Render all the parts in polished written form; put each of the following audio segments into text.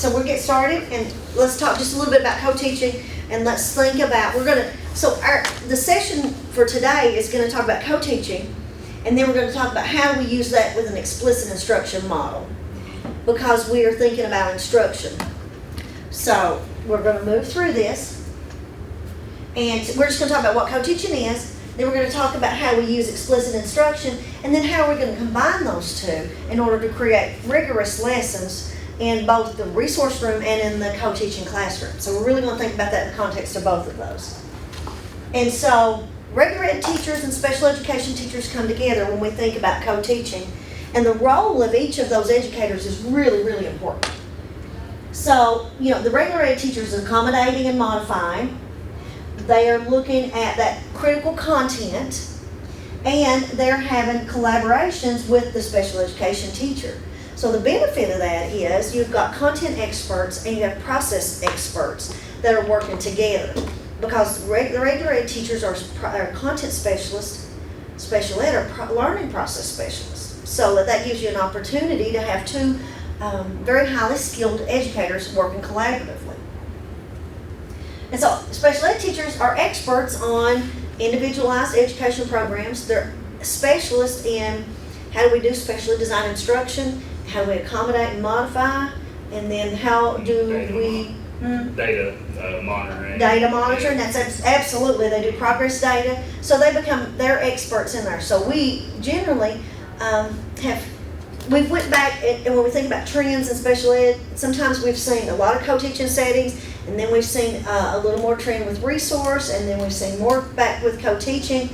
so we'll get started and let's talk just a little bit about co-teaching, and let's think about, the session for today is gonna talk about co-teaching, and then we're gonna talk about how we use that with an explicit instruction model, because we are thinking about instruction. So we're gonna move through this, and we're just gonna talk about what co-teaching is, then we're gonna talk about how we use explicit instruction, and then how we're gonna combine those two in order to create rigorous lessons in both the resource room and in the co-teaching classroom. So we're really going to think about that in the context of both of those. And so regular ed teachers and special education teachers come together when we think about co-teaching, and the role of each of those educators is really, really important. So, the regular ed teachers are accommodating and modifying. They are looking at that critical content, and they're having collaborations with the special education teacher. So the benefit of that is you've got content experts and you have process experts that are working together, because the regular ed teachers are content specialists, special ed are learning process specialists. So that gives you an opportunity to have two very highly skilled educators working collaboratively. And so special ed teachers are experts on individualized education programs. They're specialists in how do we do specially designed instruction, how do we accommodate and modify, and then how do we... Data monitoring. Data monitoring, that's absolutely, they do progress data. So they're experts in there. So we generally we went back, and when we think about trends in special ed, sometimes we've seen a lot of co-teaching settings, and then we've seen a little more trend with resource, and then we've seen more back with co-teaching.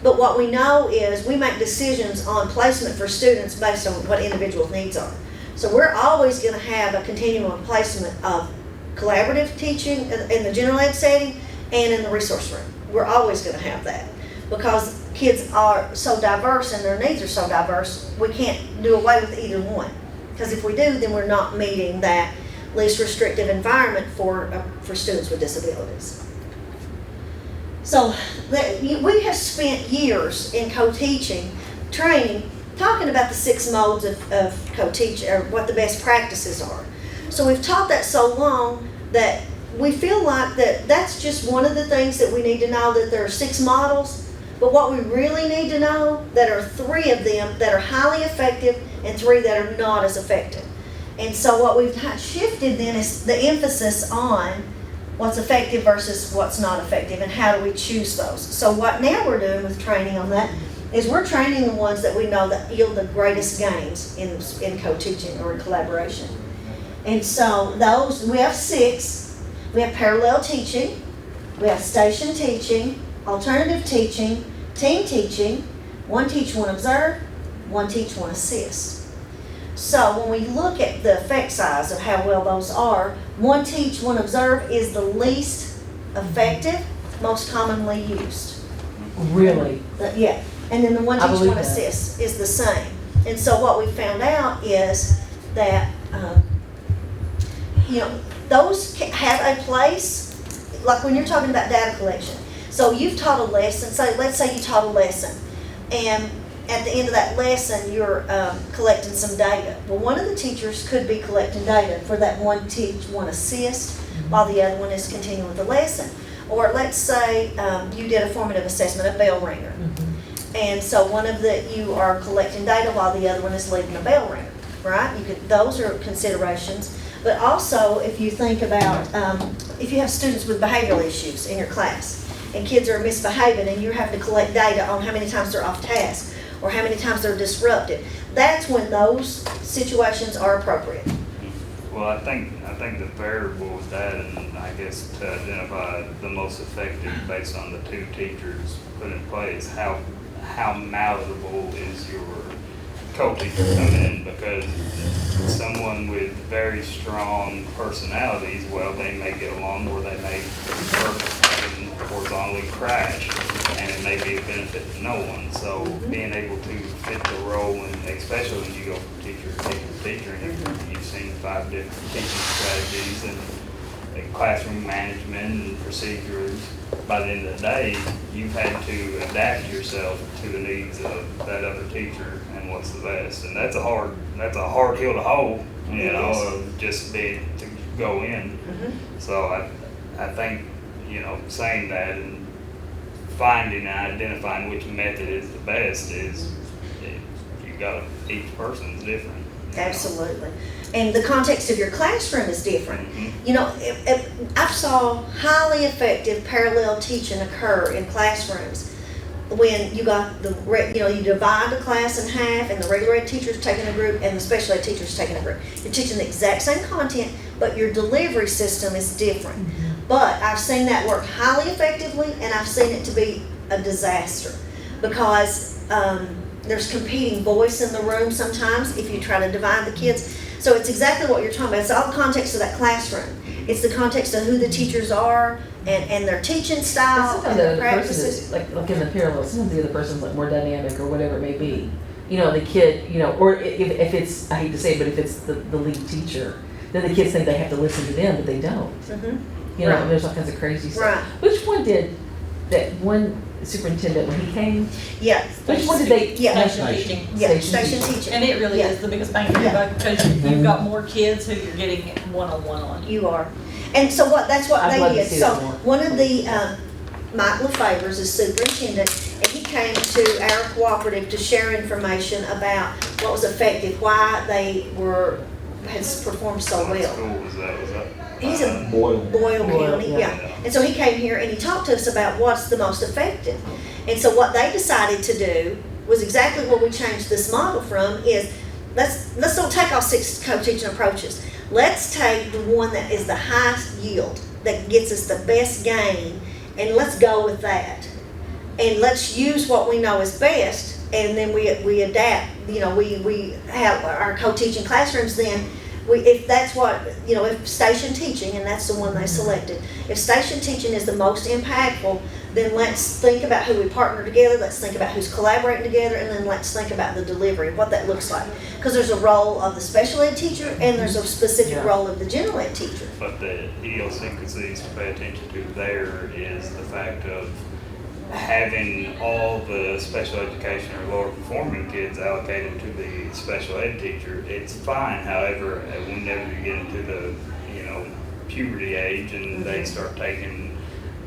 But what we know is we make decisions on placement for students based on what individual needs are. So we're always going to have a continuum of placement of collaborative teaching in the general ed setting and in the resource room. We're always going to have that, because kids are so diverse and their needs are so diverse, we can't do away with either one. Because if we do, then we're not meeting that least restrictive environment for students with disabilities. So we have spent years in co-teaching training talking about the 6 modes of co-teaching, or what the best practices are. So we've taught that so long that we feel like that's just one of the things that we need to know, that there are 6 models, but what we really need to know, that are 3 of them that are highly effective and 3 that are not as effective. And so what we've shifted then is the emphasis on what's effective versus what's not effective, and how do we choose those. So what now we're doing with training on that is we're training the ones that we know that yield the greatest gains in co-teaching or in collaboration. And so those, we have 6. We have parallel teaching, we have station teaching, alternative teaching, team teaching, one teach, one observe, one teach, one assist. So when we look at the effect size of how well those are, one teach, one observe is the least effective, most commonly used. Really? Yeah. And then the one teach, one assist is the same. And so what we found out is that those have a place, like when you're talking about data collection. So you've taught a lesson, let's say you taught a lesson, and at the end of that lesson you're collecting some data. Well, one of the teachers could be collecting data for that one teach, one assist, while the other one is continuing with the lesson. Or let's say you did a formative assessment, a bell ringer. And so you are collecting data while the other one is leading a bell ringer, right? Those are considerations. But also, if you think about, if you have students with behavioral issues in your class, and kids are misbehaving, and you have to collect data on how many times they're off task, or how many times they're disrupted, that's when those situations are appropriate. Well, I think the variable with that, and I guess to identify the most effective based on the 2 teachers put in place, how malleable is your co-teacher coming in, because someone with very strong personalities, well, they may get along, or they may horizontally crash, and it may be a benefit to no one. So being able to fit the role, and especially when you go from teacher to teacher, and you've seen 5 different teaching strategies and classroom management and procedures, by the end of the day, you've had to adapt yourself to the needs of that other teacher and what's the best. And that's a hard hill to hold, of just to go in. Mhm. So I think, saying that and finding and identifying which method is the best is, each person's different. Absolutely. And the context of your classroom is different. Mm-hmm. I saw highly effective parallel teaching occur in classrooms when you got you divide the class in half, and the regular ed teacher's taking a group and the special ed teacher's taking a group. You're teaching the exact same content, but your delivery system is different. Mm-hmm. But I've seen that work highly effectively, and I've seen it to be a disaster because there's competing voice in the room sometimes if you try to divide the kids. So it's exactly what you're talking about. It's all the context of that classroom. It's the context of who the teachers are and their teaching style Sometimes and the their other person practices. is, like in the parallel, sometimes the other person's like more dynamic or whatever it may be. The kid, or if it's, I hate to say it, but if it's the lead teacher, then the kids think they have to listen to them, but they don't. Mm-hmm. And there's all kinds of crazy stuff. Right. Which one did that one superintendent when he came? Yeah. Which one did they? Yeah. Station teaching. Yeah, station teaching. And it really Yeah. is the biggest bang for your buck because you've got more kids who you're getting one-on-one on. You are. And so that's what I'd they love to did. see So that more. one of the, Mike LaFavors is superintendent, and he came to our cooperative to share information about what was effective, why they had performed so What well. school was that? Was that? He's in Boyle. Boyle County, yeah. yeah. And so he came here and he talked to us about what's the most effective. And so what they decided to do was exactly what we changed this model from is, let's don't take all 6 co-teaching approaches. Let's take the one that is the highest yield, that gets us the best gain, and let's go with that. And let's use what we know is best, and then we adapt. We have our co-teaching classrooms then. If that's what, if station teaching, and that's the one they selected, if station teaching is the most impactful, then let's think about who we partner together, let's think about who's collaborating together, and then let's think about the delivery, what that looks like. Because there's a role of the special ed teacher, and there's a specific role of the general ed teacher. But the idiosyncrasies to pay attention to there is the fact of having all the special education or lower performing kids allocated to the special ed teacher. It's fine, however, whenever you get into the, puberty age and they start taking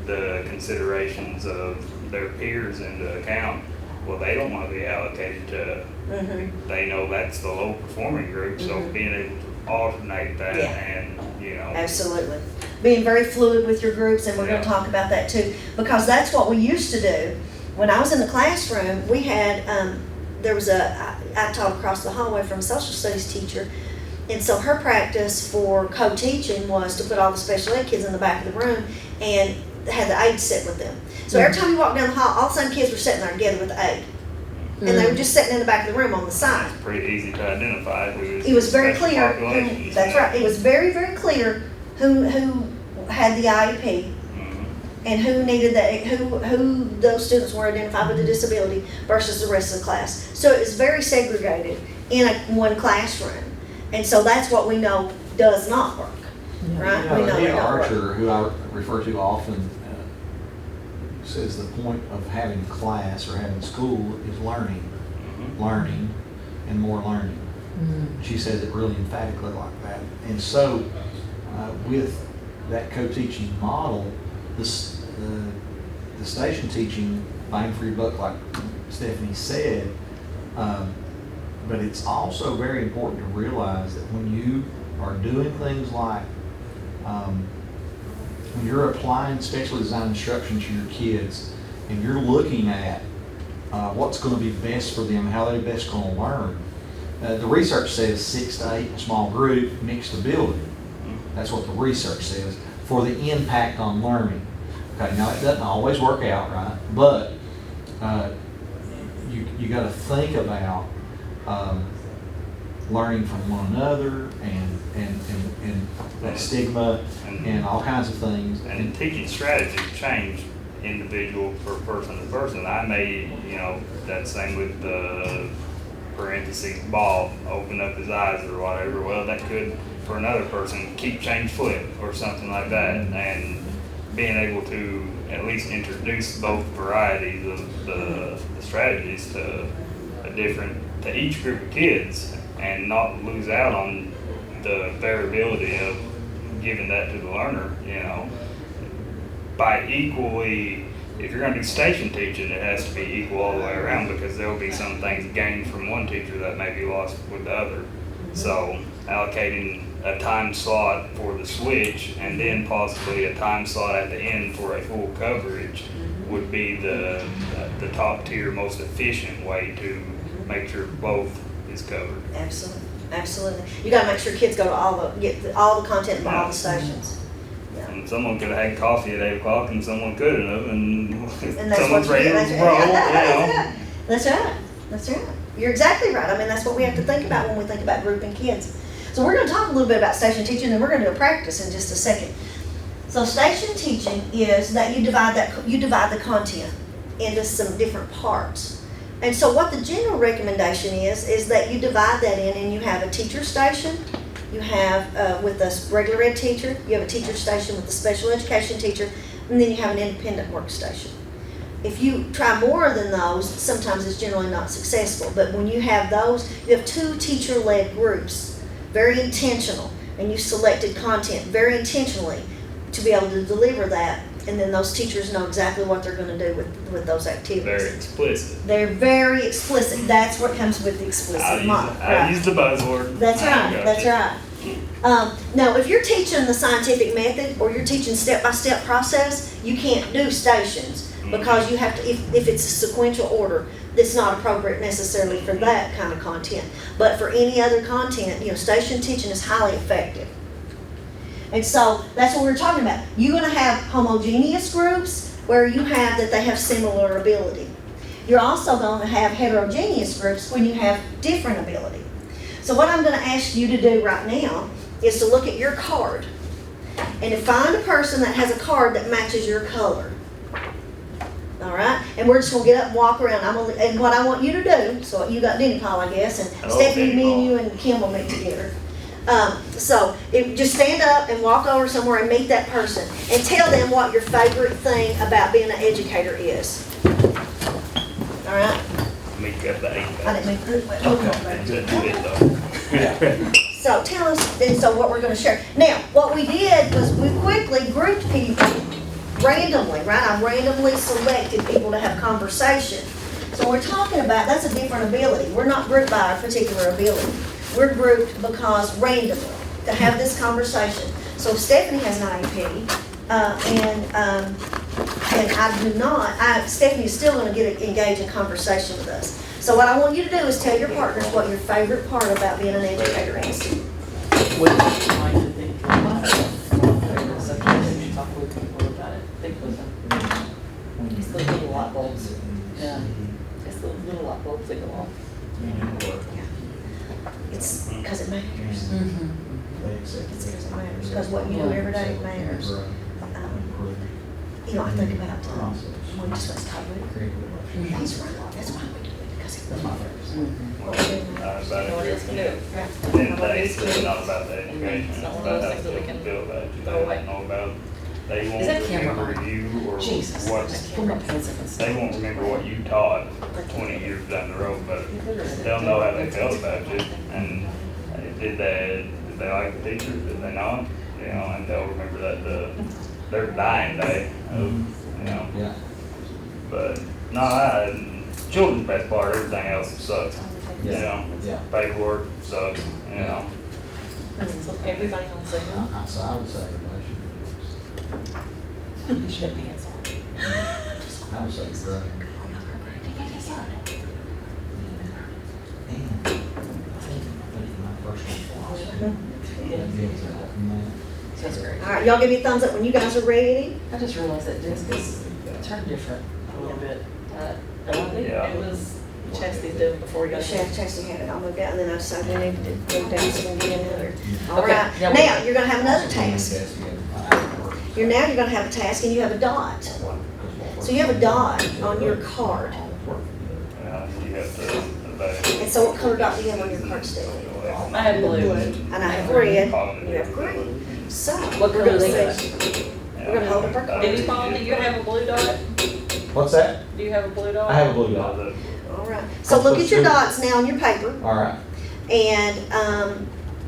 the considerations of their peers into account, well, they don't want to be allocated to, they know that's the low performing group, so being able to alternate that and, Absolutely. Being very fluid with your groups, and we're going to talk about that too, because that's what we used to do. When I was in the classroom, we had, I taught across the hallway from a social studies teacher, and so her practice for co-teaching was to put all the special ed kids in the back of the room and had the aides sit with them. So every time you walked down the hall, all the same kids were sitting there together with the aide. And they were just sitting in the back of the room on the side. it's pretty easy to identify who is It was very special clear, populations. that's right, it was very, very clear who had the IEP and who needed that, who those students were identified with a disability versus the rest of the class. So it was very segregated in one classroom. And so that's what we know does not work, right? We know it Neil don't work. Archer, who I refer to often, says the point of having class or having school is learning, and more learning. She says it really emphatically like that. And so with that co-teaching model, the station teaching, bang for your buck, like Stephanie said, but it's also very important to realize that when you are doing things like when you're applying specially designed instruction to your kids and you're looking at what's going to be best for them, how they're best going to learn, the research says 6 to 8 small group, mixed ability. That's what the research says for the impact on learning. Okay, now it doesn't always work out, right? But you got to think about learning from one another and that stigma and all kinds of things. And teaching strategy change individual per person to person. I may, that same with the parentheses ball, open up his eyes or whatever. Well, that could, for another person, keep change flip or something like that. And being able to at least introduce both varieties of the strategies to each group of kids and not lose out on the variability of giving that to the learner, you know. By equally, if you're gonna do station teaching, it has to be equal all the way around, because there'll be some things gained from one teacher that may be lost with the other. So allocating a time slot for the switch and then possibly a time slot at the end for a full coverage would be the top tier, most efficient way to make sure both is covered. Absolutely, absolutely. You gotta make sure kids go to all the content from all the stations. Yeah. And someone could have had coffee at 8 o'clock and someone couldn't have, and And that's someone's what ready to roll, you know. That's right, that's right. You're exactly right. I mean, that's what we have to think about when we think about grouping kids. So we're gonna talk a little bit about station teaching, and we're gonna do a practice in just a second. So station teaching is that you divide the content into some different parts. And so what the general recommendation is that you divide that in, and you have a teacher station, you have with a regular ed teacher, you have a teacher station with a special education teacher, and then you have an independent workstation. If you try more than those, sometimes it's generally not successful. But when you have those, you have 2 teacher-led groups, very intentional, and you selected content very intentionally to be able to deliver that, and then those teachers know exactly what they're going to do with those activities. Very explicit. They're very explicit. That's what comes with the explicit model. I use the buzzword. That's right, Gotcha. that's right. Now, if you're teaching the scientific method or you're teaching step-by-step process, you can't do stations, because you have to, if it's a sequential order, that's not appropriate necessarily for that kind of content. But for any other content, you know, station teaching is highly effective. And so that's what we're talking about. You're going to have homogeneous groups where you have that they have similar ability. You're also going to have heterogeneous groups when you have different ability. So what I'm going to ask you to do right now is to look at your card and to find a person that has a card that matches your color. All right? And we're just going to get up and walk around. And what I want you to do, so you got Denny Paul, I guess, and Hello, Stephanie, Denny me and Paul. you and Kim will meet together. Just stand up and walk over somewhere and meet that person and tell them what your favorite thing about being an educator is. All right? Make up the 8. I didn't mean to. Okay. So tell us, and so what we're going to share. Now, what we did was we quickly grouped people randomly, right? I randomly selected people to have conversation. So we're talking about, that's a different ability. We're not grouped by our particular ability. We're grouped because randomly to have this conversation. So Stephanie has an IEP, and I do not. Stephanie is still going to engage in conversation with us. So what I want you to do is tell your partners what your favorite part about being an educator is. What would you like to think? My favorite subject is you talk with people about it. Think with them. It's the little light bulbs. Yeah. It's the little light bulbs that go off. It's because it matters. Mm-hmm. It's because it matters. Because what you do every day matters. You know, I think about when we just let's talk about it. He's right. That's why we do it, because it matters. What we do matters. About Nobody else can do it. Then it's not about the education, It's it's not one of about those how things that we people can feel about you. They throw away. don't know about, they Is won't that camera remember on? you or Jesus. what, Pull my pants up and they won't remember what you taught 20 years down the road, but they'll know how they felt about you. And did they like the teacher, did they not? You know, and they'll remember that their dying day of, you know. Yeah. But no, children's best part, everything else sucks. You know, Yeah. paperwork sucks, you know. So everybody on Zoom, So I would say everybody you should have pants on. should, I would say great. And I think my personal philosophy. That's great. All right, y'all give me a thumbs up when you guys are ready. I just realized that disc is turned different a little bit. Yeah. It was Chastity's doing before we got here. Chastity had it, I'll move down, and then I decided we needed to go down so we can get in there. All Okay, right, yeah, now you're gonna have another task. You're gonna have a task and you have a dot. So you have a dot on your card. You have to, And so what color dot do you have on your card, Stephanie? I had blue. And I have red, and you have green. So, What we're color gonna they see. We're gonna hold up our card. Did you, Paul, do you have a blue dot? What's that? Do you have a blue dot? I have a blue dot. All right, so look at your dots now on your paper. All right. And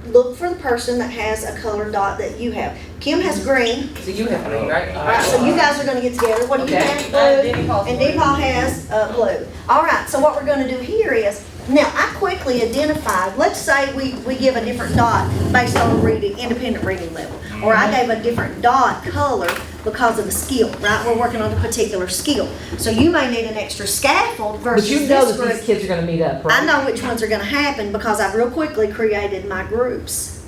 look for the person that has a colored dot that you have. Kim has green. So you have green, right? All right, so you guys are gonna get together. What do you Okay. have? Denny Blue. Paul's And blue. Denny Paul has blue. All right, so what we're gonna do here is, now I quickly identified, let's say we give a different dot based on reading, independent reading level. Or I gave a different dot color because of the skill, right? We're working on a particular skill. So you may need an extra scaffold versus But you know this that these group. kids are gonna meet up, right? I know which ones are gonna happen because I've real quickly created my groups.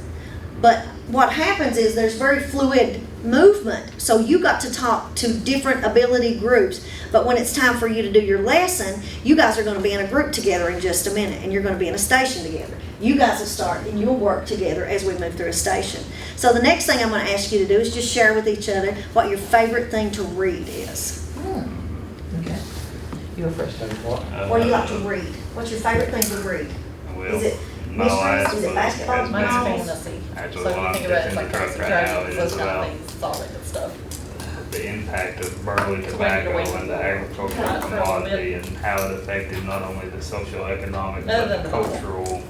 But what happens is there's very fluid movement. So you got to talk to different ability groups. But when it's time for you to do your lesson, you guys are gonna be in a group together in just a minute, and you're gonna be in a station together. You guys will start and you'll work together as we move through a station. So the next thing I'm gonna ask you to do is just share with each other what your favorite thing to read is. Okay. You go first. What do you like to read? What's your favorite thing to read? Well, Is it my mysteries? last Is it book basketball? has Mine's been fantasy. actually So if one you I'm think about it, just it's in like the truck Percy right now Jackson, is those kind of about things, it's all that good stuff. the impact of burley It's tobacco way to and the go. agricultural Right, for a little commodity and how it affected not only the socio-economic Other but than the the bubble. cultural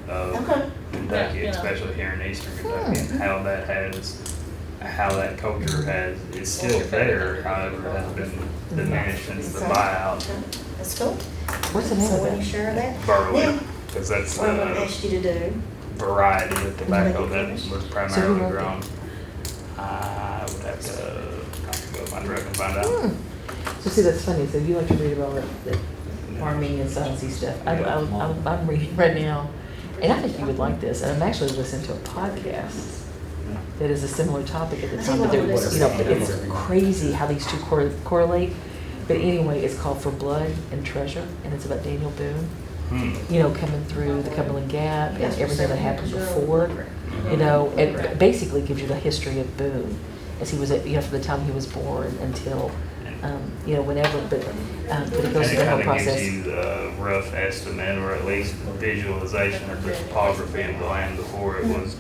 of Okay. Kentucky, Yeah, you know. especially here in eastern Kentucky, and how that culture is still there, however, has been diminished since the buyout. Okay, that's cool. What's the name So of when you it? share that, Burley, then because that's what I'm gonna the ask you to do, variety of tobacco Make it that finish. was So primarily who wrote grown. I would have to go to my direct and find out. So see, that's funny, so you like to read about the farming and sciencey stuff. I'm reading right now, and I think you would like this, and I'm actually listening to a podcast that is a similar topic at the time, but it's crazy how these two correlate. But anyway, it's called For Blood and Treasure, and it's about Daniel Boone, coming through the Cumberland Gap and everything that happened before, and basically gives you the history of Boone as he was, from the time he was born until, whenever, but it goes And through it the whole kind of gives process. you a rough estimate or at least visualization of the topography of the land before it was,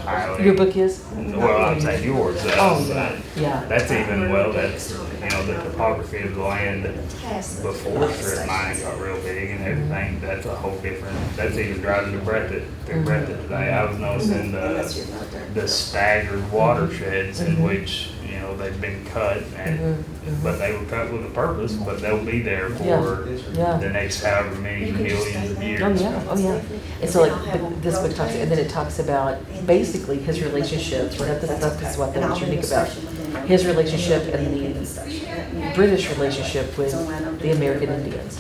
highly. Your book is? Well, I'm saying yours. Yeah. That's the topography of the land before strip mining got real big and everything. That's a whole different, that's even driving to Breathitt today. I was noticing the staggered watersheds in which, they've been cut but they were cut with a purpose, but they'll be there for Yeah. the next however many millions of years. Oh yeah. And so but this book talks, and then it talks about basically his relationships. Right, that's what that was unique about his relationship and the British relationship with the American Indians.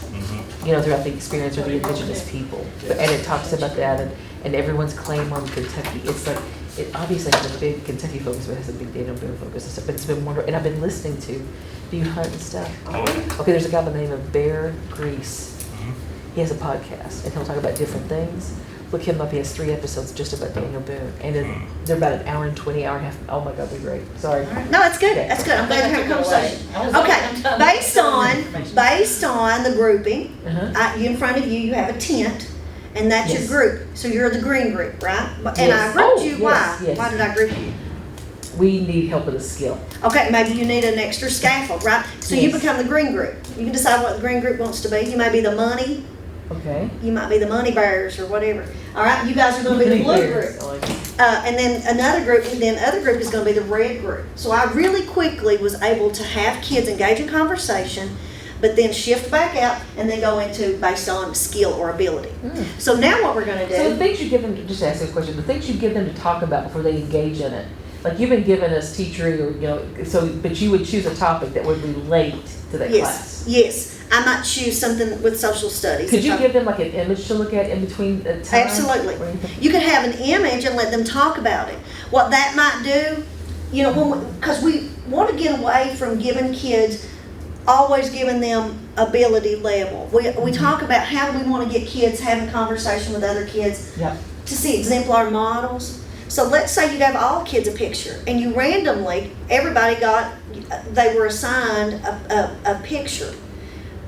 Throughout the experience of the indigenous people, and it talks about that and everyone's claim on Kentucky. It's like it obviously has a big Kentucky focus, but it has a big Daniel Boone focus and stuff. But it's been wonderful, and I've been listening to. Do you hunt and stuff? Oh, yeah. Okay, there's a guy by the name of Bear Grease. He has a podcast, and he'll talk about different things. Look him up. He has 3 episodes just about Daniel Boone, and they're about an hour and 20, hour and a half. Oh my God, they're great. Sorry. no, it's good, that's good, I'm glad to have a conversation. Okay, based on the grouping, you in front of you have a tent, and that's your Yes. group, so you're the green group, right? And I Yes. grouped Oh, you, yes, why? yes. Why did I group you? We need help with a skill. Okay, maybe you need an extra scaffold, right? So you Yes. become the green group. You can decide what the green group wants to be. You may be the money, Okay. you might be the money bearers or whatever. All right, you guys are gonna be the blue group. I like it. And then another group, and then other group is gonna be the red group. So I really quickly was able to have kids engage in conversation, but then shift back out and then go into based on skill or ability. So now what we're gonna So the do, things you give them, just ask a question, the things you give them to talk about before they engage in it, like you've been giving us teachery or, but you would choose a topic that would relate to that class. yes, I might choose something with social studies. Could If you I- give them like an image to look at in between the time? Absolutely. Or anything? You could have an image and let them talk about it. What that might do, because we want to get away from giving kids, always giving them ability level. We talk about how do we want to get kids having conversation with other kids Yeah. to see exemplar models. So let's say you have all kids a picture and you randomly, they were assigned a picture.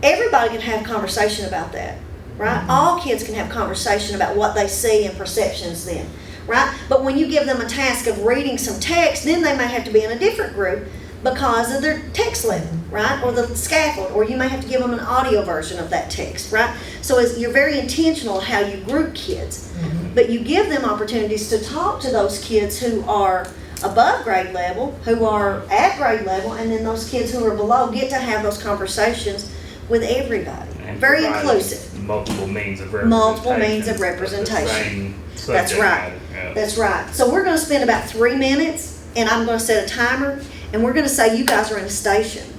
Everybody can have conversation about that, right? All kids can have conversation about what they see and perceptions then, right? But when you give them a task of reading some text, then they may have to be in a different group because of their text level, right? Or the scaffold, or you may have to give them an audio version of that text, right? So you're very intentional how you group kids. But you give them opportunities to talk to those kids who are above grade level, who are at grade level, and then those kids who are below get to have those conversations with everybody. And Very provide inclusive. Multiple means of representation. Multiple means of the representation. same That's subject right. matter, yeah. That's right. So we're gonna spend about 3 minutes, and I'm gonna set a timer, and we're gonna say you guys are in a station.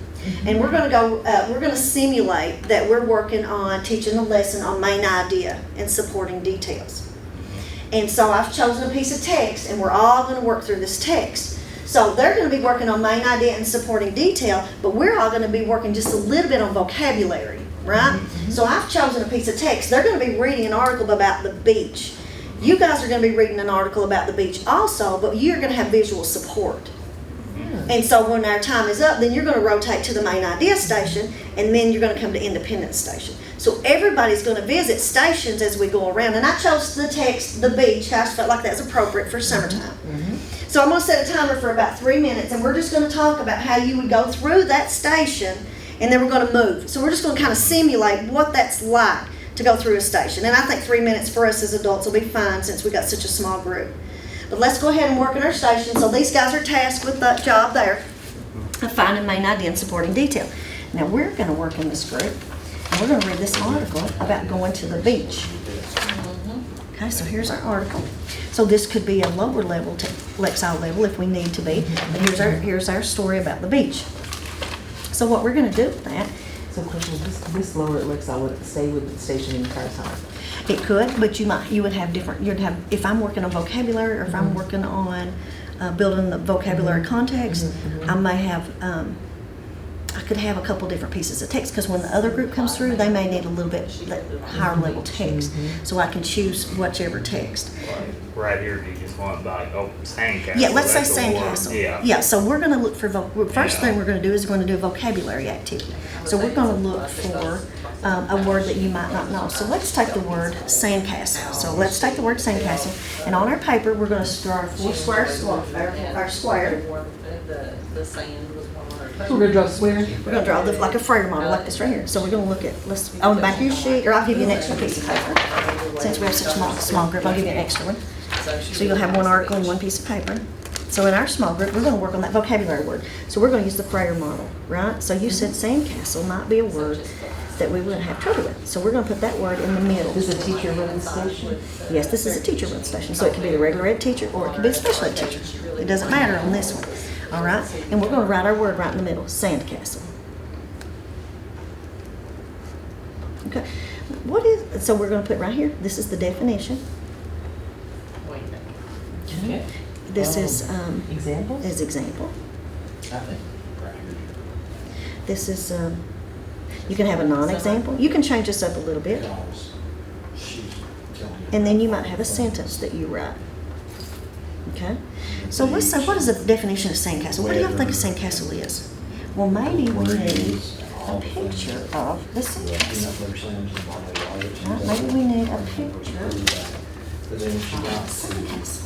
And we're gonna simulate that we're working on teaching a lesson on main idea and supporting details. And so I've chosen a piece of text, and we're all gonna work through this text. So they're gonna be working on main idea and supporting detail, but we're all gonna be working just a little bit on vocabulary, right? So I've chosen a piece of text. They're gonna be reading an article about the beach. You guys are gonna be reading an article about the beach also, but you're gonna have visual support. And so when our time is up, then you're gonna rotate to the main idea station, and then you're gonna come to Independence Station. So everybody's gonna visit stations as we go around. And I chose the text, the beach, I just felt like that's appropriate for summertime. So I'm gonna set a timer for about 3 minutes, and we're just gonna talk about how you would go through that station, and then we're gonna move. So we're just gonna kind of simulate what that's like to go through a station. And I think 3 minutes for us as adults will be fine since we got such a small group. But let's go ahead and work in our station. So these guys are tasked with that job there of finding main idea and supporting detail. Now we're going to work in this group, and we're going to read this article about going to the beach. Okay, so here's our article. So this could be a lower level to Lexile level if we need to be. But here's our story about the beach. So what we're going to do with that. So question, this lower Lexile would stay with the station the entire time? It could, but you would have different, if I'm working on vocabulary, or if I'm working on building the vocabulary context, I may have, I could have a couple different pieces of text, because when the other group comes through, they may need a little bit higher level text, so I can choose whichever text. Like, right here, do you just want like, sandcastle? Yeah, let's say That's a word. sandcastle. Yeah. So we're gonna look for, first Yeah. thing we're gonna do is we're gonna do a vocabulary activity. So we're gonna look for a word that you might not know. So let's take the word sandcastle. So let's take the word sandcastle, and on our paper, we're gonna draw our 4 squares, our square. The sand was one of her. We're gonna draw a square? We're gonna draw like a Freyer model, like this right here. So we're gonna look at, on the back of your sheet, or I'll give you an extra piece of paper. Since we have such a small group, I'll give you an extra one. So you'll have one article and one piece of paper. So in our small group, we're gonna work on that vocabulary word. So we're gonna use the Freyer model, right? So you said sandcastle might be a word that we would have trouble with. So we're gonna put that word in the middle. This is a teacher run station? Yes, this is a teacher run station. So it could be the regular ed teacher, or it could be a special ed teacher. It doesn't matter on this one. All right? And we're gonna write our word right in the middle, sandcastle. Okay. So we're gonna put right here, this is the definition. Okay. This is, Examples? as example. I think right This is, you can have a non-example. You can change this up a little bit. And then you might have a sentence that you write. Okay? So let's say, what is the definition of sandcastle? What do y'all think a sandcastle is? Well, maybe we need a picture of the sandcastle. Right? Maybe we need a picture of the sandcastle.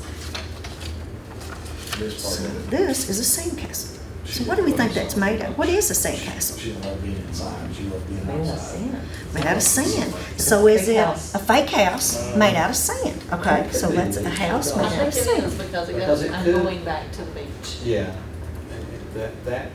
So this is a sandcastle. So what do we think that's made of? What is a sandcastle? She loved being inside. She loved being Made of outside. sand. Made out of sand. So is it house. a fake house made out of sand? Okay, so that's a house made I out think of it is sand. because it Because goes, it I'm could- going back to the beach. Yeah. That.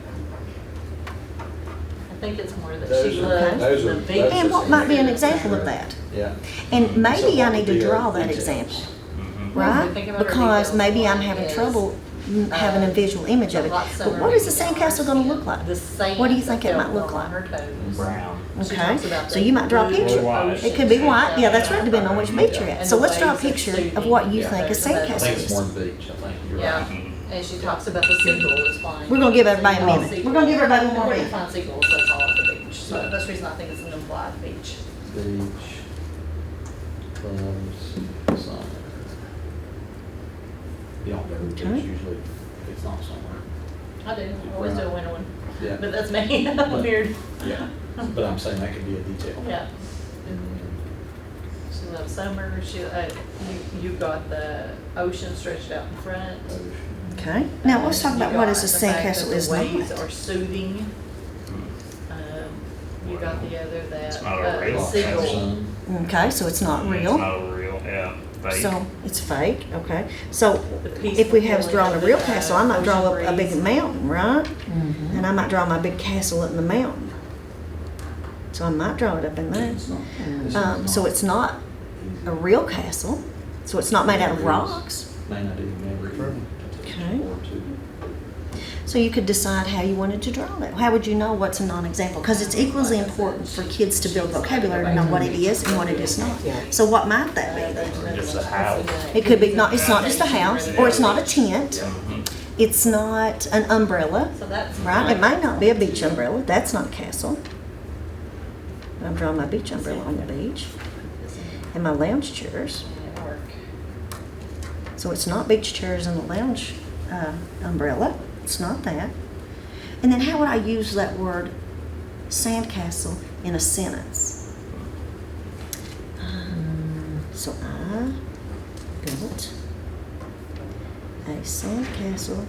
I think it's more that Those she are- loves those the are- beach. that's And what might be an example of that? Yeah. And So maybe I what need would to be draw our that details? example, Mm-hmm. right? Think about our Because details. maybe I'm One having is, trouble having a visual image of it. But what is the sandcastle gonna look like? The sand What do you think it that might look fell on like? her toes. Brown. She Okay, talks about so the you might draw a blue picture. white. It could be white, yeah, that's right, depending on which beach you're at. And So the let's draw a waves that's picture of soothing. what you Yeah. think a I sandcastle think it's is. more the beach. I think you're Yeah. right. And she talks about the seagulls flying. We're gonna give everybody a Seagulls, minute. We're seagulls. gonna give everybody one more Where do minute. you find seagulls? That's all at the beach. So that's the reason I think it's an implied beach. Beach. Clubs. Sun. You don't go to the Okay. beach usually if it's not somewhere. I do, I always do a winter one. Yeah. But that's me, I'm weird. Yeah. But I'm saying that could be a detail. Yeah. She loves summer, you've got the ocean stretched out in front. Ocean. Okay, now let's talk about what is a sandcastle is The waves not. are soothing. You got the other that, It's not a real seagull. Sun. Okay, so it's not It's real. not a real, yeah. fake. So, it's fake, okay. So, The piece if we with have us drawn a real castle, I might draw ocean a big breeze. mountain, right? Mm-hmm. And I might draw my big castle up in the mountain. So I might draw it up in there. So it's not a real castle, so it's not made out of rocks. May not even ever. Okay. So you could decide how you wanted to draw that. How would you know what's a non-example? Because it's equally important for kids to build vocabulary to know what it is and what it is not. So what might that be then? Just a house. It could be not, it's not just a house, or it's not a tent. It's not an umbrella, So that's. right? It might not be a beach umbrella. That's not a castle. I'm drawing my beach umbrella on the beach. And my lounge chairs. So it's not beach chairs and a lounge umbrella. It's not that. And then how would I use that word sandcastle in a sentence? So I built a sandcastle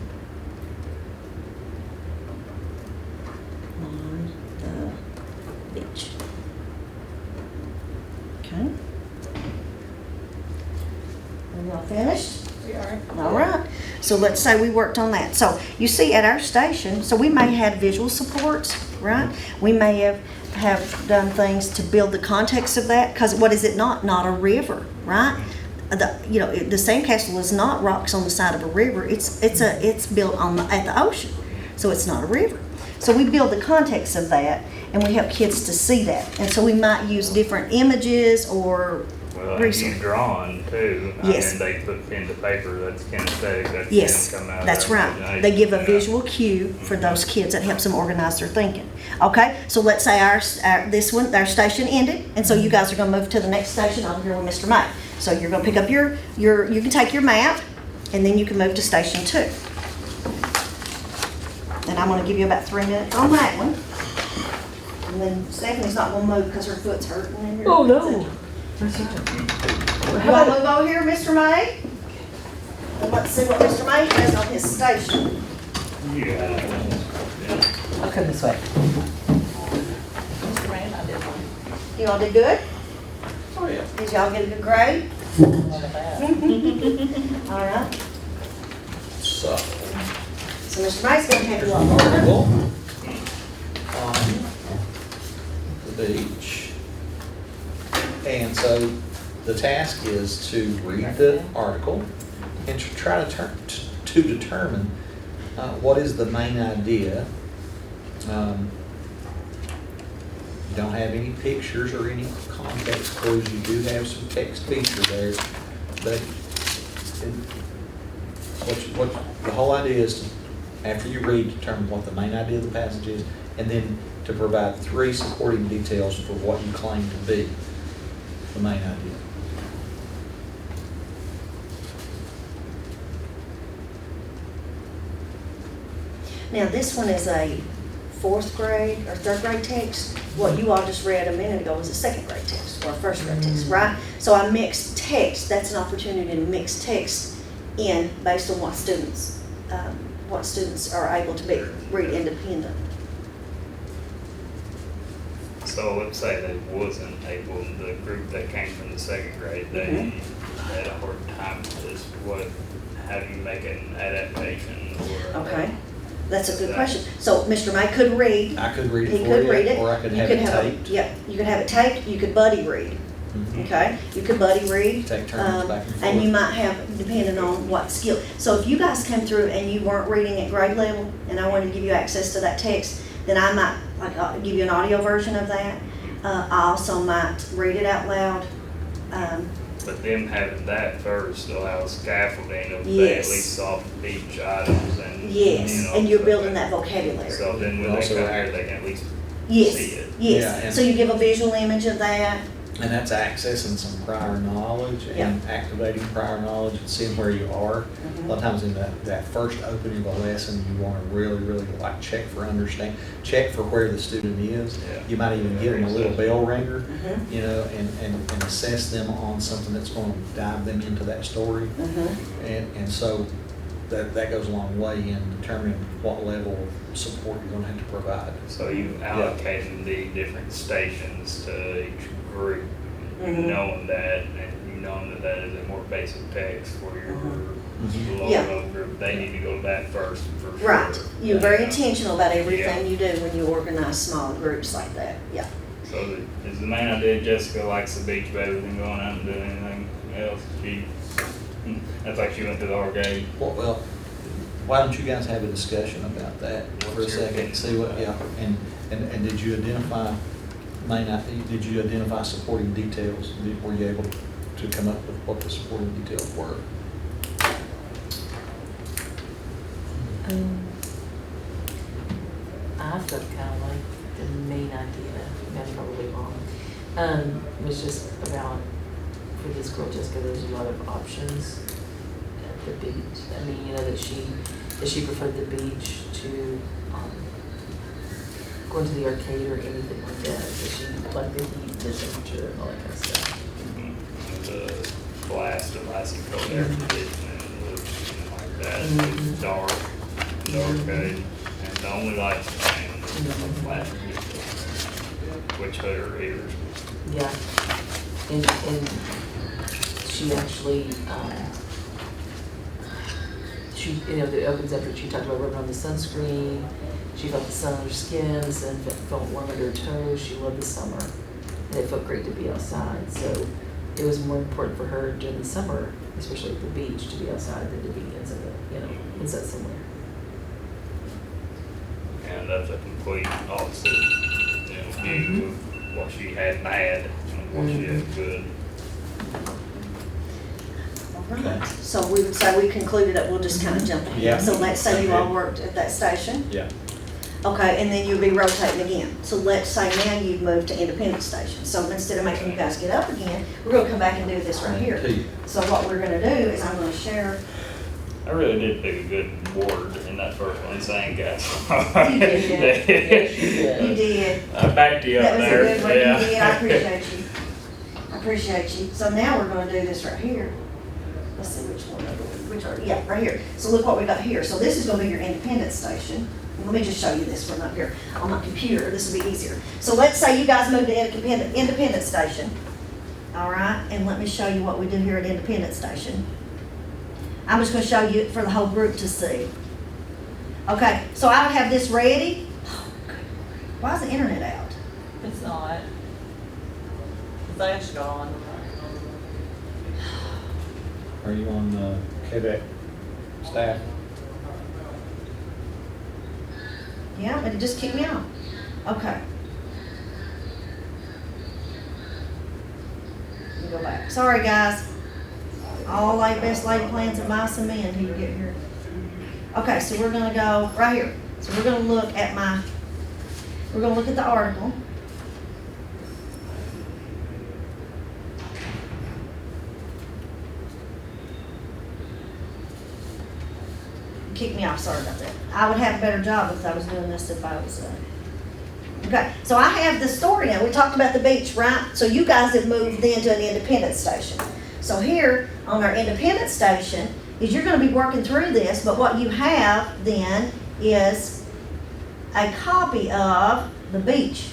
on the beach. Okay. Are y'all finished? We are. All right, so let's say we worked on that. So you see at our station, so we may have visual supports, right? We may have done things to build the context of that, because what is it not? Not a river, right? The sandcastle is not rocks on the side of a river. It's built at the ocean, so it's not a river. So we build the context of that, and we help kids to see that. And so we might use different images or Well, and research. you've drawn too. Yes. And they put pen to paper, that's kinesthetic, that's Yes, gonna come out of that's their right. imagination. They give a Yeah. visual cue for those kids that helps them organize their thinking. Okay, so let's say our station ended, and so you guys are gonna move to the next station over here with Mr. May. So you're gonna pick up you can take your map, and then you can move to station 2. And I'm gonna give you about 3 minutes on that one. And then Stephanie's not gonna move because her foot's hurting in here. Oh, no. That's right. You wanna move over here, Mr. May? And let's see what Mr. May has on his station. Yeah. I'll come this way. Mr. Rand, I did one. You all did good? Oh, yeah. Did y'all get a good grade? Look at that. All right. So, So Mr. May's gonna have you all. article on the beach. And so the task is to read the article and to try to determine what is the main idea. You don't have any pictures or any context clues. You do have some text feature there, but what the whole idea is to, after you read, determine what the main idea of the passage is, and then to provide 3 supporting details for what you claim to be the main idea. Now, this one is a 4th grade or 3rd grade text. What you all just read a minute ago was a 2nd grade text or a 1st grade text, right? So I mixed text. That's an opportunity to mix text in based on what students are able to read independent. So let's say they wasn't able, the group that came from the 2nd grade, they Mm-hmm. had a hard time with this. How do you make an adaptation or? Okay, that's a good question. So Mr. May could read. I could read He it for could you, read it. or I could You have could it have taped. Yeah, you could have it taped. You could buddy read. Mhm. Okay, you could buddy read. Take turns back and And you forth. might have, depending on what skill. So if you guys came through and you weren't reading at grade level, and I wanted to give you access to that text, then I might give you an audio version of that. I also might read it out loud. But them having that first allows scaffolding of they Yes. at least solve each items and. Yes, know, and you're stuff building like that vocabulary. So then when they Also come here, act- they can at least Yes, see it. Yeah, yes. and- So you give a visual image of that. And that's accessing some prior knowledge and activating prior knowledge and seeing where you are. A lot of times in that first opening of a lesson, you want to really, really like check for check for where the student is. Yeah. You might even give them a little bell ringer, Mhm. you know, and assess them on something that's going to dive them into that story. And so that goes a long way in determining what level of support you're going to have to provide. So you allocating the different stations to each group, Mhm. knowing that, and you known that that is a more basic text for your Yeah. logo group. They need to go to that first for sure. Right, you're very intentional about everything you do when you organize small groups like that, yeah. So is the main idea Jessica likes the beach better than going out and doing anything else? That's like she went to the arcade. Well, why don't you guys have a discussion about that for a What's your second? opinion? See what, yeah, and did you identify, did you identify supporting details? Were you able to come up with what the supporting details were? I felt kind of like the main idea, and I'm probably wrong, was just about, for this girl Jessica, there's a lot of options at the beach. I mean, you know, that she preferred the beach to going to the arcade or anything like that. That she liked the heat, the temperature, and all that kind of stuff. The blast of icy cold air conditioning and like that. Mhm. It's dark, arcade, and the only lights are the flash, which hood or heaters. Yeah, and she actually, she, you know, the opens up, she talked about rubbing on the sunscreen, she felt the sun on her skin, the sun felt warm under her toes, she loved the summer, and it felt great to be outside, so it was more important for her during the summer, especially at the beach, to be outside than to be inside, inside somewhere. And that's a complete opposite, view of what she had bad and what she had good. Alright, so we would say we concluded that we'll just kind of jump ahead. Yeah. So let's say you all worked at that station. Yeah. Okay, and then you'll be rotating again. So let's say now you've moved to Independence Station. So instead of making you guys get up again, we're gonna come back and do this right here. So what we're gonna do is I'm gonna share. I really did pick a good word in that first one, sandcastle. You did. Yes, you did. You did. I backed you That up was a there. good one. You Yeah. did. I appreciate you. I appreciate you. So now we're gonna do this right here. Let's see which are, yeah, right here. So look what we got here. So this is gonna be your Independence Station. Let me just show you this from up here on my computer. This will be easier. So let's say you guys moved to Independence Station. All right, and let me show you what we do here at Independence Station. I'm just gonna show you it for the whole group to see. Okay, so I have this ready. Oh, good Lord. Why is the internet out? It's not. Flash gone. Are you on the Quebec staff? Yeah, but it just kicked me out. Okay. Let me go back. Sorry, guys. All like best laid plans of mice and men who get here. Okay, so we're gonna go right here. So we're gonna look at the article. Kick me off, sorry about that. I would have a better job if I was doing this if I was, okay, so I have the story now. We talked about the beach, right? So you guys have moved then to an Independence Station. So here on our Independence Station is you're gonna be working through this, but what you have then is a copy of the beach.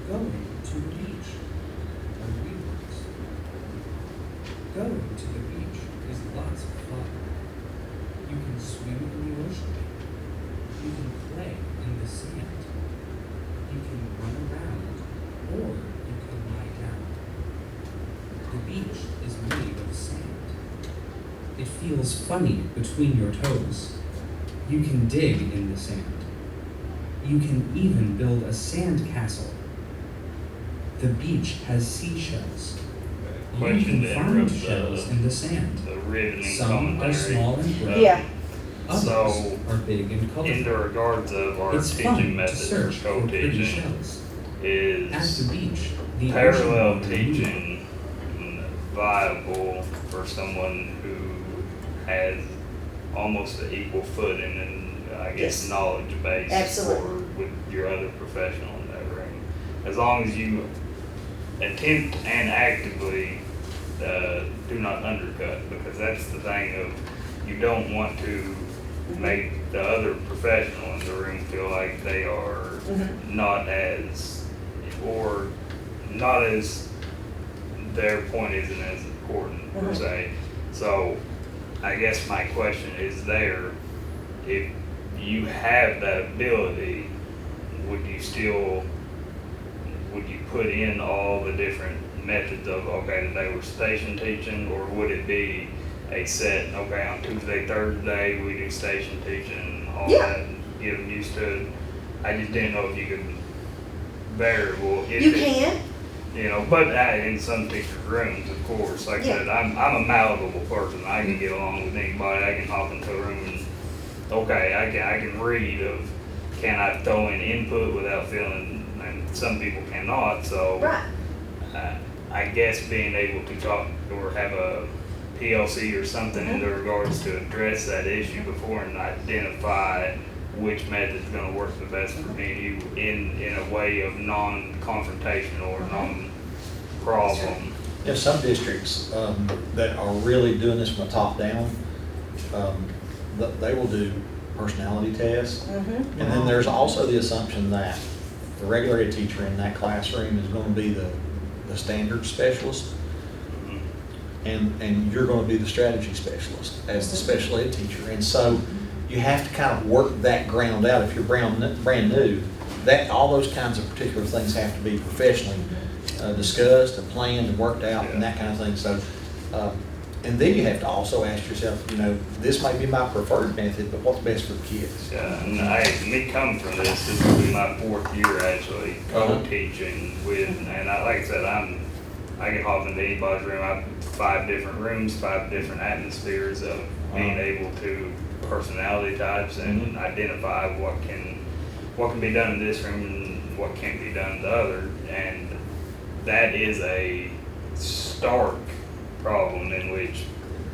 Going to the beach on weekends. Going to the beach is lots of fun. You can swim in the ocean. You can play in the sand. You can run around, or you can lie down. The beach is made of sand. It feels funny between your toes. You can dig in the sand. You can even build a sand castle. The beach has seashells. You Question to can find interrupt shells in the sand. the riveting Some are commentary. small and gray. Yeah. Others So, are big and In colorful. the regards of our It's teaching fun to methods for search for pretty co-teaching shells. At is the beach, the parallel ocean water teaching viable for someone who has almost an equal footing and I guess Yes. knowledge base Absolutely. with your other professional endeavor. And as long as you attempt and actively do not undercut, because that's the thing of you don't want to make the other professional in the room feel like they are not as, or not as, their point isn't as important per Mhm. se. So I guess my question is there, if you have that ability, would you put in all the different methods of, okay, today we're station teaching, or would it be a set, okay, on Tuesday, Thursday, we do station teaching, all Yeah. that, and get them used to it? I just didn't know if you could variable. If You it- can, You know, but in some teachers' rooms, of course, like I Yeah. said, I'm a malleable person. I can get along with anybody. I can hop into a room and, okay, I can read of, can I throw in input without feeling, and some people cannot, so. right. I guess being able to talk or have a PLC or something in regards to address that issue before and identify which method's gonna work the best for me and you in a way of non-confrontational or non-problem. There's some districts that are really doing this from the top down. They will do personality tests. Mm-hmm. And then there's also the assumption that the regular ed teacher in that classroom is going to be the standard specialist, and you're going to be the strategy specialist as the special ed teacher. And so you have to kind of work that ground out. If you're brand new, that all those kinds of particular things have to be professionally discussed and planned and worked out and that kind of thing. So, and then you have to also ask yourself, this may be my preferred method, but what's best for the kids? Yeah, and me coming from this will be my 4th year actually co-teaching with, and like I said, I can hop into anybody's room. I have 5 different rooms, 5 different atmospheres of being able to personality types and identify what can be done in this room and what can't be done in the other, and that is a stark problem in which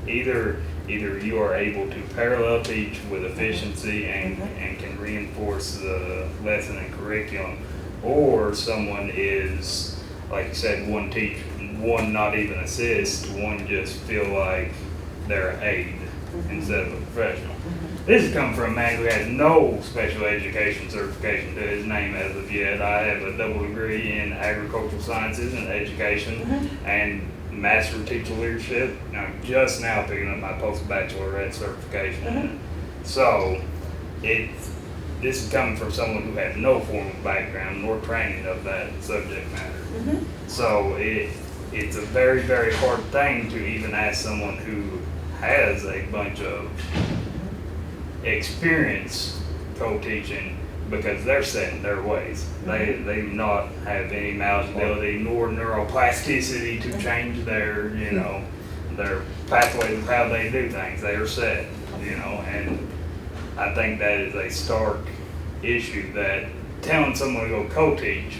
either you are able to parallel teach with efficiency and can reinforce the lesson and curriculum, or someone is, like you said, one not even assist, one just feel like they're an aide instead of a professional. This is coming from a man who has no special education certification to his name as of yet. I have a double degree in agricultural sciences and education and master of teacher leadership. I'm just now picking up my post-baccalaureate certification. So this is coming from someone who has no formal background nor training of that subject matter. So it's a very, very hard thing to even ask someone who has a bunch of experience co-teaching, because they're set in their ways. They do not have any malleability nor neuroplasticity to change their pathways of how they do things. They are set, and I think that is a stark issue, that telling someone to go co-teach,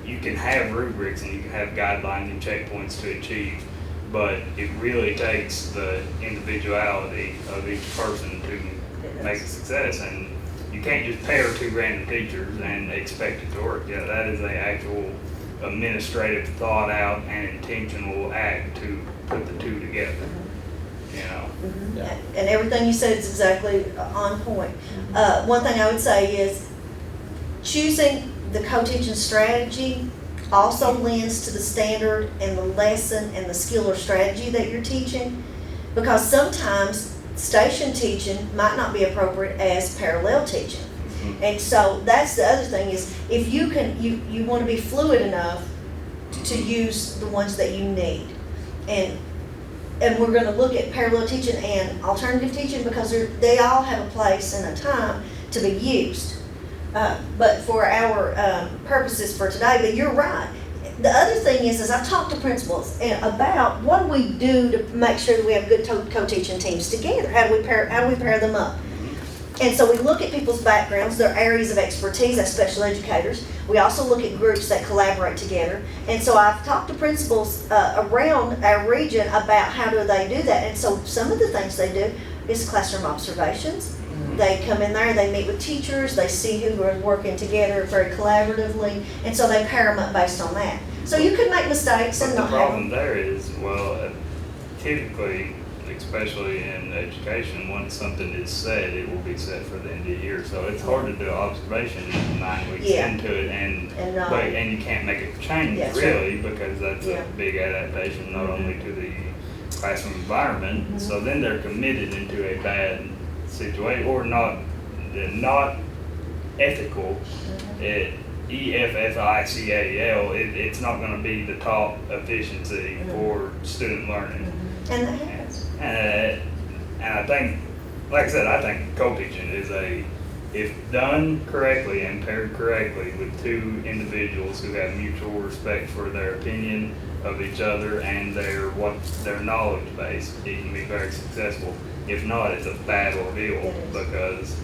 you can have rubrics and you can have guidelines and checkpoints to achieve, but it really takes the individuality of each person to make a success. And you can't just pair 2 random teachers and expect it to work. Yeah, that is an actual administrative, thought out and intentional act to put the 2 together. Yeah. And everything you said is exactly on point. One thing I would say is choosing the co-teaching strategy also lends to the standard and the lesson and the skill or strategy that you're teaching, because sometimes station teaching might not be appropriate as parallel teaching. And so that's the other thing, is if you you want to be fluid enough to use the ones that you need. And we're going to look at parallel teaching and alternative teaching because they all have a place and a time to be used. But for our purposes for today, but you're right. The other thing is I've talked to principals about what do we do to make sure that we have good co-teaching teams together. How do we pair them up? And so we look at people's backgrounds, their areas of expertise as special educators. We also look at groups that collaborate together. And so I've talked to principals around our region about how do they do that. And so some of the things they do is classroom observations. They come in there, they meet with teachers, they see who are working together very collaboratively, and so they pair them up based on that. So you could make mistakes and But the not have problem them. there is, typically, especially in education, once something is set, it will be set for the end of the year. So it's hard to do observation 9 weeks Yeah. into it, and you can't make a change That's really, because that's Yeah. a big adaptation not only to the classroom environment. So then they're committed into a bad situation, or not ethical. EFFICAL, it's not going to be the top efficiency for student learning. And that happens. And I think, like I said, I think co-teaching is if done correctly and paired correctly with two individuals who have mutual respect for their opinion of each other and their knowledge base, it can be very successful. If not, it's a bad ordeal, It is. because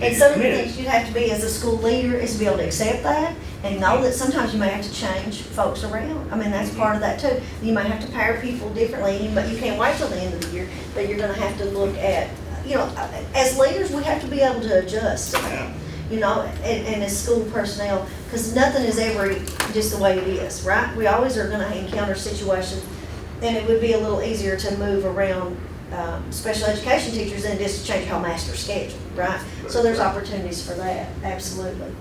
And you're some of the committed. things you'd have to be as a school leader is to be able to accept that and know that sometimes you may have to change folks around. I mean, that's part of that too. You may have to pair people differently, but you can't wait till the end of the year, but you're gonna have to look at, as leaders, we have to be able to adjust. Yeah. And as school personnel, because nothing is ever just the way it is, right? We always are gonna encounter situations, and it would be a little easier to move around special education teachers than just to change your whole master schedule, right? So there's opportunities for that, absolutely.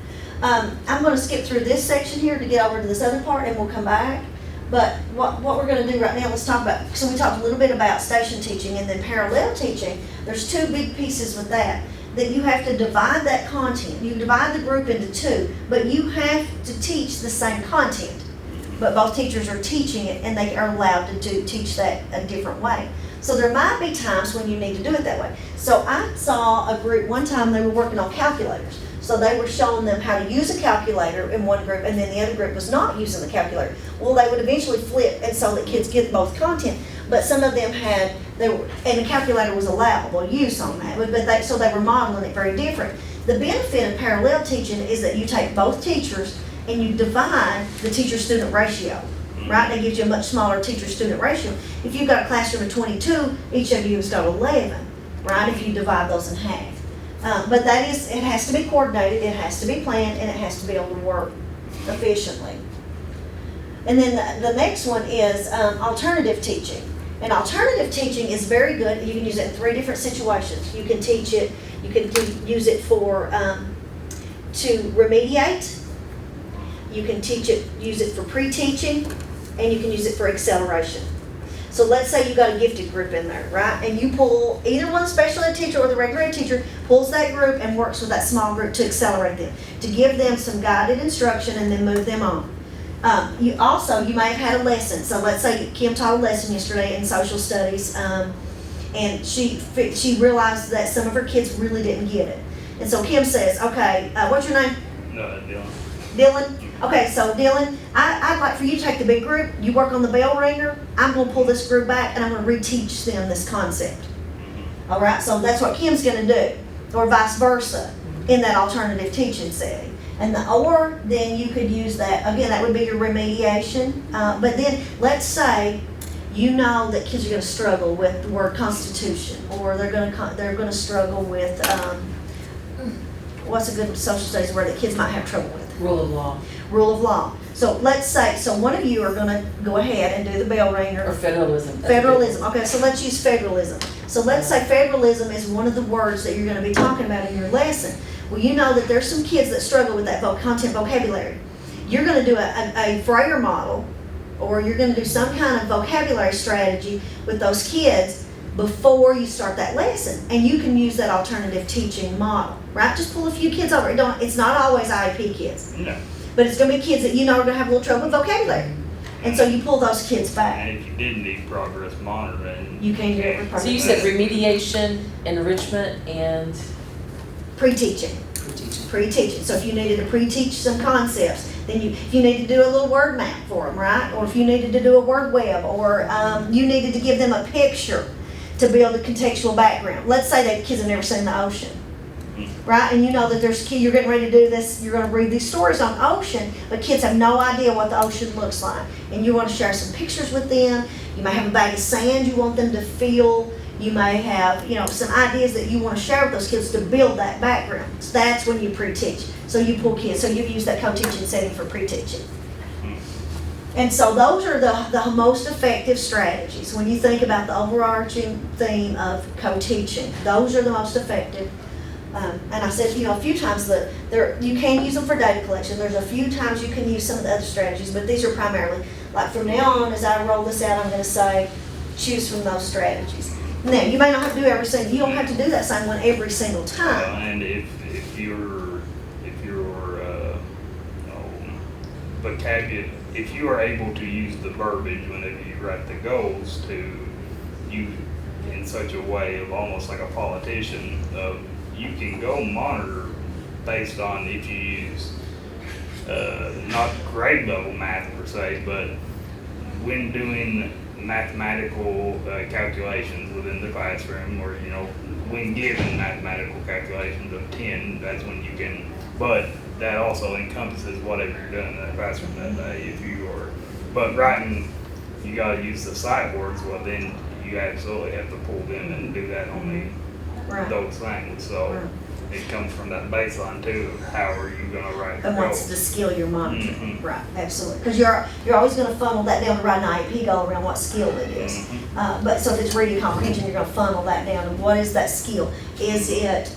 I'm gonna skip through this section here to get over to this other part, and we'll come back. But what we're gonna do right now, let's talk about, so we talked a little bit about station teaching and then parallel teaching. There's two big pieces with that you have to divide that content. You divide the group into two, but you have to teach the same content. But both teachers are teaching it, and they are allowed to teach that a different way. So there might be times when you need to do it that way. So I saw a group, one time they were working on calculators. So they were showing them how to use a calculator in one group, and then the other group was not using the calculator. Well, they would eventually flip, and so that kids get both content. But some of them and the calculator was allowable use on that, so they were modeling it very different. The benefit of parallel teaching is that you take both teachers and you divide the teacher-student ratio. Right, that gives you a much smaller teacher-student ratio. If you've got a classroom of 22, each of you has got 11, right, if you divide those in half. But it has to be coordinated, it has to be planned, and it has to be able to work efficiently. And then the next one is alternative teaching. And alternative teaching is very good. You can use it in 3 different situations. You can teach it, you can use it to remediate. You can use it for pre-teaching, and you can use it for acceleration. So let's say you got a gifted group in there, right? And you pull either one, the special ed teacher or the regular ed teacher, pulls that group and works with that small group to accelerate them, to give them some guided instruction and then move them on. You may have had a lesson. So let's say Kim taught a lesson yesterday in social studies, and she realized that some of her kids really didn't get it. And so Kim says, okay, what's your name? Dylan. Dylan? Okay, so Dylan, I'd like for you to take the big group, you work on the bell ringer, I'm gonna pull this group back and I'm gonna reteach them this concept. All right, so that's what Kim's gonna do, or vice versa, in that alternative teaching setting. And then you could use that, again, that would be your remediation, but then let's say you know that kids are gonna struggle with the word constitution, or they're gonna struggle with, what's a good social studies word that kids might have trouble with? Rule of law. Rule of law. So let's say, one of you are gonna go ahead and do the bell ringer. Or federalism. Federalism, okay, so let's use federalism. So let's say federalism is one of the words that you're gonna be talking about in your lesson. Well, you know that there's some kids that struggle with that content vocabulary. You're gonna do a Freyer model, or you're gonna do some kind of vocabulary strategy with those kids before you start that lesson. And you can use that alternative teaching model, right? Just pull a few kids over. It's not always IEP kids. No. But it's going to be kids that you know are going to have a little trouble with vocabulary. And so you pull those kids back. And if you did need progress monitoring, You can do it with progress. So you said remediation, enrichment, and Pre-teaching. pre-teaching. Pre-teaching. So if you needed to pre-teach some concepts, then if you needed to do a little word map for them, right? Or if you needed to do a word web, or you needed to give them a picture to build a contextual background. Let's say that kids have never seen the ocean. Right, and you know that you're getting ready to do this, you're going to read these stories on ocean, but kids have no idea what the ocean looks like. And you want to share some pictures with them. You may have a bag of sand you want them to feel. You may have, some ideas that you want to share with those kids to build that background. So that's when you pre-teach. So you pull kids. So you use that co-teaching setting for pre-teaching. And so those are the most effective strategies. When you think about the overarching theme of co-teaching, those are the most effective. And I said, a few times that you can use them for data collection. There's a few times you can use some of the other strategies, but these are primarily, like from now on, as I roll this out, I'm gonna say, choose from those strategies. Now, you may not have to do you don't have to do that same one every single time. And if your vocabulary, if you are able to use the verbiage whenever you write the goals to use in such a way of almost like a politician, you can go monitor based on if you use not grade level math per se, but when doing mathematical calculations within the classroom, or when given mathematical calculations of 10, that's when you can, but that also encompasses whatever you're doing in the classroom that day. But writing, you gotta use the sight words, well then you absolutely have to pull them and do that on those things. So it comes from that baseline too, of how are you gonna write And what's goals. the skill you're monitoring? Mhm. Right, absolutely. Because you're always gonna funnel that down to write an IEP goal around what skill it is. But so if it's reading comprehension, you're gonna funnel that down to what is that skill? Is it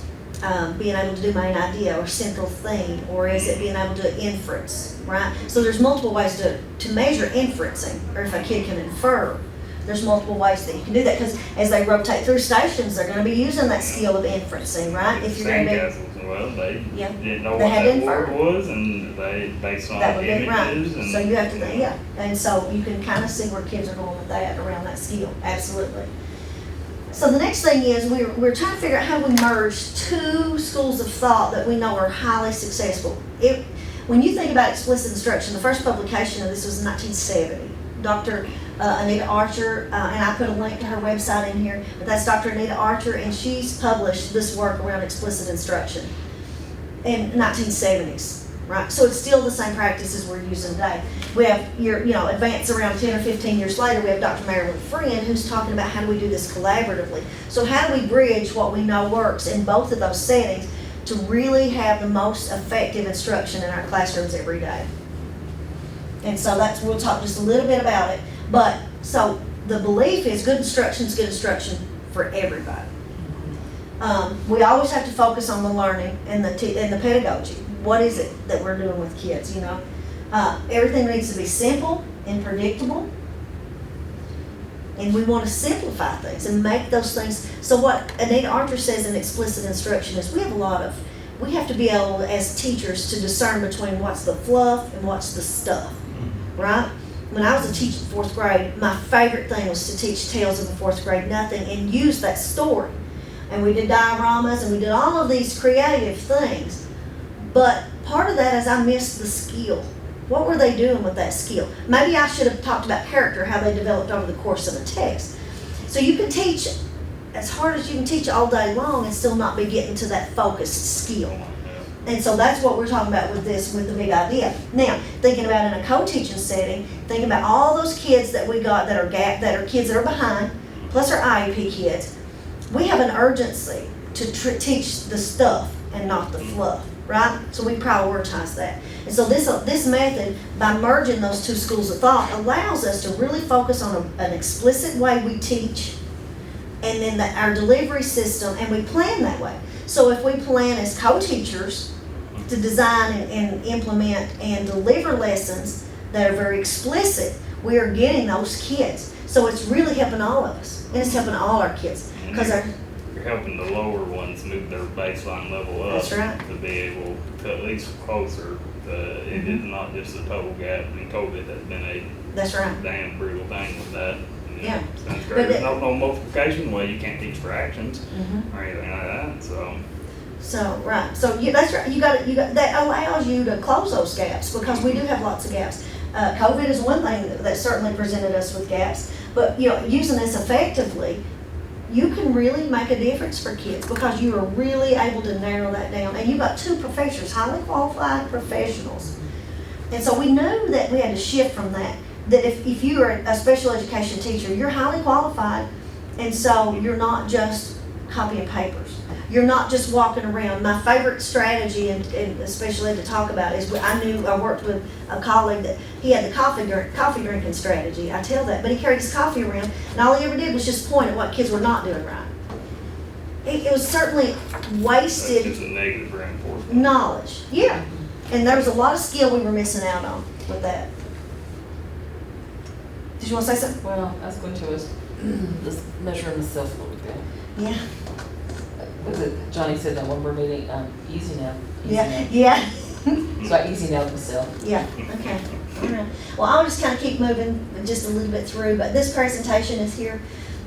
being able to do main idea or central theme, or is it being able to inference, right? So there's multiple ways to measure inferencing, or if a kid can infer. There's multiple ways that you can do that, because as they rotate through stations, they're gonna be using that skill of inferencing, right? If you're gonna be, Sandcastles, well, they Yeah. didn't know They what had that to word infer. was, and they based on that would be right. images and. So you have to think, yeah, and so you can kind of see where kids are going with that around that skill, absolutely. So the next thing is we're trying to figure out how we merge two schools of thought that we know are highly successful. When you think about explicit instruction, the first publication of this was in 1970. Dr. Anita Archer, and I put a link to her website in here, but that's Dr. Anita Archer, and she's published this work around explicit instruction in 1970s. Right, so it's still the same practices we're using today. We have advance around 10 or 15 years later, we have Dr. Marilyn Friend who's talking about how do we do this collaboratively. So how do we bridge what we know works in both of those settings to really have the most effective instruction in our classrooms every day? And so we'll talk just a little bit about it. But so the belief is good instruction is good instruction for everybody. We always have to focus on the learning and the pedagogy. What is it that we're doing with kids, Everything needs to be simple and predictable. And we want to simplify things and make those things. So what Anita Archer says in explicit instruction is we have to be able as teachers to discern between what's the fluff and what's the stuff, right? When I was a teacher in fourth grade, my favorite thing was to teach Tales of the Fourth Grade Nothing and use that story. And we did dioramas and we did all of these creative things. But part of that is I missed the skill. What were they doing with that skill? Maybe I should have talked about character, how they developed over the course of a text. So you can teach as hard as you can teach all day long and still not be getting to that focused skill. And so that's what we're talking about with the big idea. Now, thinking about in a co-teaching setting, thinking about all those kids that we got that are kids that are behind, plus our IEP kids, we have an urgency to teach the stuff and not the fluff. Right? So we prioritize that. And so this method, by merging those two schools of thought, allows us to really focus on an explicit way we teach, and then our delivery system, and we plan that way. So if we plan as co-teachers to design and implement and deliver lessons that are very explicit, we are getting those kids. So it's really helping all of us, and it's helping all our kids. Because you're helping the lower ones move their baseline level up. That's right. To be able to at least closer. It is not just a total gap. I mean, COVID has been a that's right. damn brutal thing with that. Yeah. Sounds great. There's no multiplication way. You can't teach fractions or anything like that. So right. So that's right. You got that allows you to close those gaps, because we do have lots of gaps. COVID is one thing that certainly presented us with gaps, but using this effectively, you can really make a difference for kids because you are really able to narrow that down. And you've got two professors, highly qualified professionals. And so we knew that we had to shift from that if you are a special education teacher, you're highly qualified, and so you're not just copying papers. You're not just walking around. My favorite strategy, and especially to talk about, is I worked with a colleague that he had the coffee drinking strategy. I tell that, but he carried his coffee around, and all he ever did was just point at what kids were not doing right. It was certainly That's wasted just a negative reinforcement. knowledge. Yeah, and there was a lot of skill we were missing out on with that. Did you want to say something? Well, I was going to just measuring myself a little bit. Yeah. Was it, Johnny said that one more meeting, easy now. Easy Yeah. now. Yeah. So I easy now myself. Yeah, okay, all right. Well, I'll just kind of keep moving just a little bit through, but this presentation is here.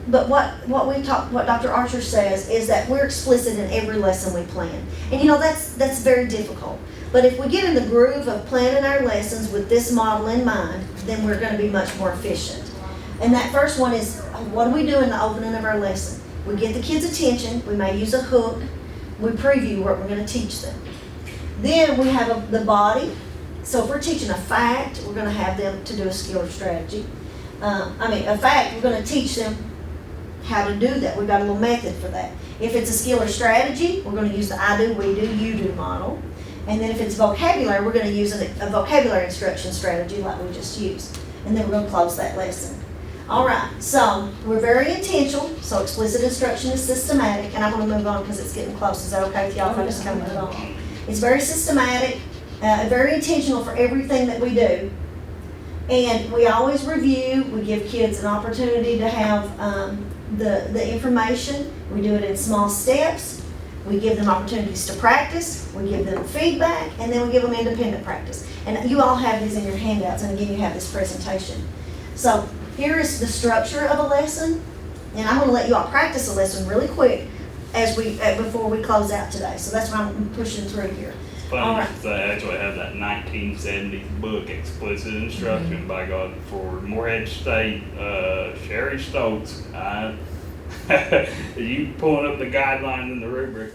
But what Dr. Archer says is that we're explicit in every lesson we plan. And you know, that's very difficult. But if we get in the groove of planning our lessons with this model in mind, then we're gonna be much more efficient. And that first one is, what do we do in the opening of our lesson? We get the kids' attention, we may use a hook, we preview what we're gonna teach them. Then we have the body. So if we're teaching a fact, we're gonna have them to do a skill or strategy. A fact, we're gonna teach them how to do that. We've got a little method for that. If it's a skill or strategy, we're gonna use the I do, we do, you do model. And then if it's vocabulary, we're gonna use a vocabulary instruction strategy like we just used. And then we're gonna close that lesson. All right, so we're very intentional, so explicit instruction is systematic, and I'm gonna move on because it's getting close. Is that okay with y'all if I just kind of move on? It's very systematic, very intentional for everything that we do. And we always review, we give kids an opportunity to have the information. We do it in small steps. We give them opportunities to practice, we give them feedback, and then we give them independent practice. And you all have these in your handouts, and again, you have this presentation. So here is the structure of a lesson, and I'm gonna let you all practice a lesson really quick before we close out today. So that's why I'm pushing through here. It's All funny right. because I actually have that 1970s book, Explicit Instruction, by God, for Morehead State, Sherry Stokes. You pulling up the guidelines and the rubric,